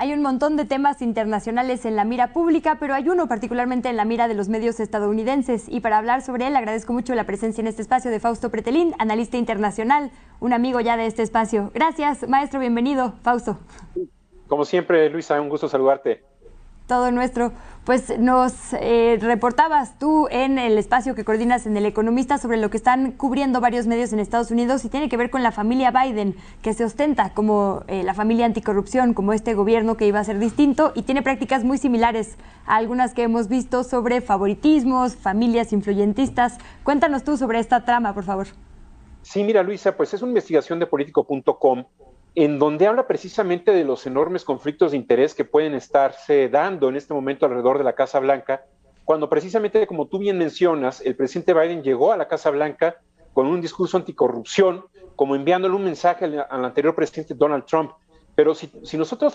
Hay un montón de temas internacionales en la mira pública, pero hay uno particularmente en la mira de los medios estadounidenses. Y para hablar sobre él, agradezco mucho la presencia en este espacio de Fausto Pretelín, analista internacional, un amigo ya de este espacio. Gracias, maestro, bienvenido, Fausto. Como siempre, Luisa, un gusto saludarte. Todo nuestro. Pues nos reportabas tú en el espacio que coordinas en El Economista sobre lo que están cubriendo varios medios en Estados Unidos y tiene que ver con la familia Biden, que se ostenta como la familia anticorrupción, como este gobierno que iba a ser distinto y tiene prácticas muy similares a algunas que hemos visto sobre favoritismos, familias influyentistas. Cuéntanos tú sobre esta trama, por favor. Sí, mira, Luisa, pues es una investigación de Politico.com en donde habla precisamente de los enormes conflictos de interés que pueden estarse dando en este momento alrededor de la Casa Blanca, cuando precisamente, como tú bien mencionas, el presidente Biden llegó a la Casa Blanca con un discurso anticorrupción, como enviándole un mensaje al anterior presidente Donald Trump. Pero si nosotros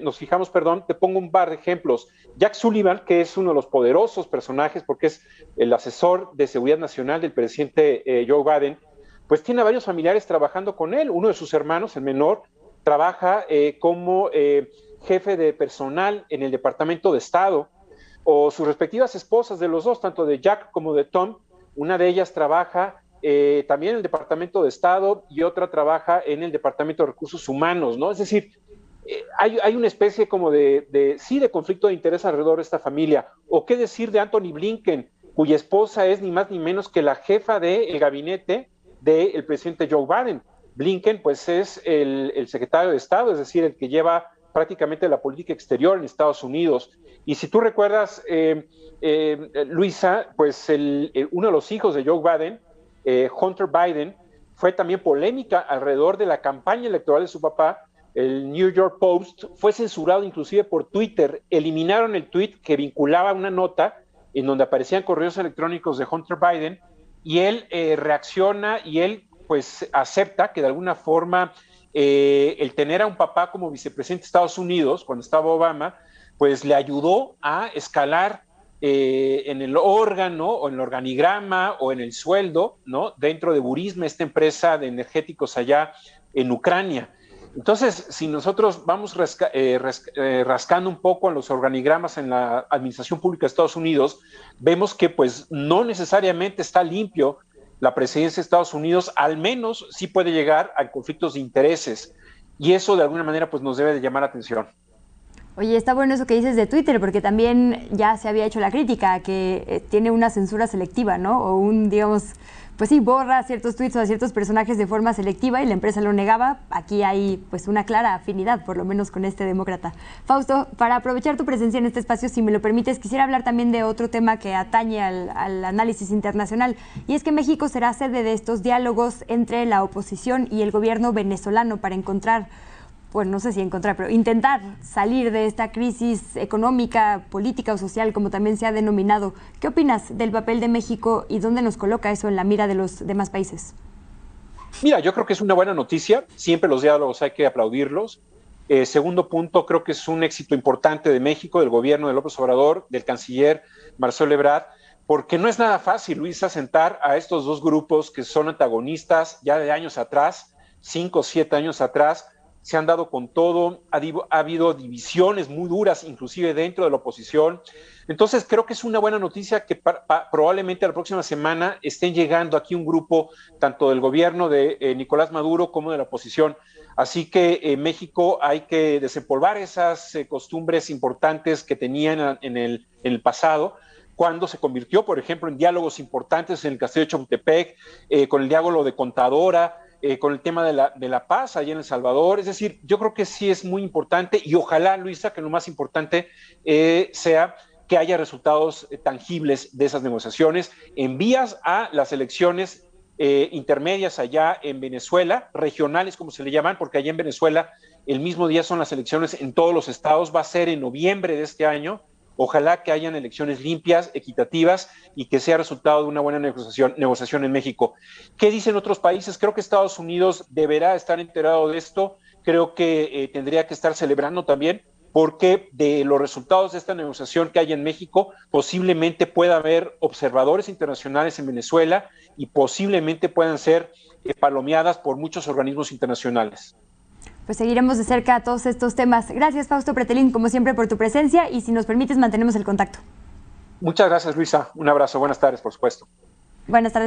nos fijamos, te pongo un par de ejemplos. Jack Sullivan, que es uno de los poderosos personajes, porque es el asesor de seguridad nacional del presidente Joe Biden, pues tiene a varios familiares trabajando con él. Uno de sus hermanos, el menor, trabaja como jefe de personal en el Departamento de Estado, o sus respectivas esposas de los dos, tanto de Jack como de Tom. Una de ellas trabaja también en el Departamento de Estado y otra trabaja en el Departamento de Recursos Humanos, ¿no? Es decir, hay una especie como de conflicto de interés alrededor de esta familia. O qué decir de Anthony Blinken, cuya esposa es ni más ni menos que la jefa del gabinete del presidente Joe Biden. Blinken, pues, es el secretario de Estado, es decir, el que lleva prácticamente la política exterior en Estados Unidos. Y si tú recuerdas, Luisa, pues uno de los hijos de Joe Biden, Hunter Biden, fue también polémica alrededor de la campaña electoral de su papá. El New York Post fue censurado inclusive por Twitter. Eliminaron el tweet que vinculaba una nota en donde aparecían correos electrónicos de Hunter Biden, y él reacciona y él pues acepta que de alguna forma el tener a un papá como vicepresidente de Estados Unidos cuando estaba Obama, pues le ayudó a escalar en el órgano o en el organigrama o en el sueldo, ¿no? Dentro de Burisma, esta empresa de energéticos allá en Ucrania. Entonces, si nosotros vamos rascando un poco en los organigramas en la administración pública de Estados Unidos, vemos que pues no necesariamente está limpio la presidencia de Estados Unidos, al menos sí puede llegar a conflictos de intereses, y eso de alguna manera pues nos debe de llamar la atención. Oye, está bueno eso que dices de Twitter, porque también ya se había hecho la crítica que tiene una censura selectiva, ¿no? O digamos, pues sí, borra ciertos tweets o a ciertos personajes de forma selectiva y la empresa lo negaba. Aquí hay pues una clara afinidad, por lo menos con este demócrata. Fausto, para aprovechar tu presencia en este espacio, si me lo permites, quisiera hablar también de otro tema que atañe al análisis internacional, y es que México será sede de estos diálogos entre la oposición y el gobierno venezolano para encontrar, pues no sé si encontrar, pero intentar salir de esta crisis económica, política o social, como también se ha denominado. ¿Qué opinas del papel de México y dónde nos coloca eso en la mira de los demás países? Mira, yo creo que es una buena noticia. Siempre los diálogos hay que aplaudirlos. Segundo punto, creo que es un éxito importante de México, del gobierno de López Obrador, del canciller Marcelo Ebrard, porque no es nada fácil, Luisa, sentar a estos dos grupos que son antagonistas ya de años atrás, 5 o 7 años atrás. Se han dado con todo, ha habido divisiones muy duras, inclusive dentro de la oposición. Entonces creo que es una buena noticia que probablemente la próxima semana estén llegando aquí un grupo tanto del gobierno de Nicolás Maduro como de la oposición. Así que en México hay que desempolvar esas costumbres importantes que tenían en el pasado, cuando se convirtió, por ejemplo, en diálogos importantes en el Castillo de Chapultepec, con el diálogo de Contadora, con el tema de la paz allá en El Salvador. Es decir, yo creo que sí es muy importante, y ojalá, Luisa, que lo más importante sea que haya resultados tangibles de esas negociaciones en vías a las elecciones intermedias allá en Venezuela, regionales como se le llaman, porque allá en Venezuela el mismo día son las elecciones en todos los estados, va a ser en noviembre de este año. Ojalá que hayan elecciones limpias, equitativas, y que sea resultado de una buena negociación en México. ¿Qué dicen otros países? Creo que Estados Unidos deberá estar enterado de esto. Creo que tendría que estar celebrando también, porque de los resultados de esta negociación que hay en México, posiblemente pueda haber observadores internacionales en Venezuela y posiblemente puedan ser palomeadas por muchos organismos internacionales. Pues seguiremos de cerca todos estos temas. Gracias, Fausto Pretelín, como siempre, por tu presencia y si nos permites, mantenemos el contacto. Muchas gracias, Luisa. Un abrazo. Buenas tardes, por supuesto. Buenas tardes.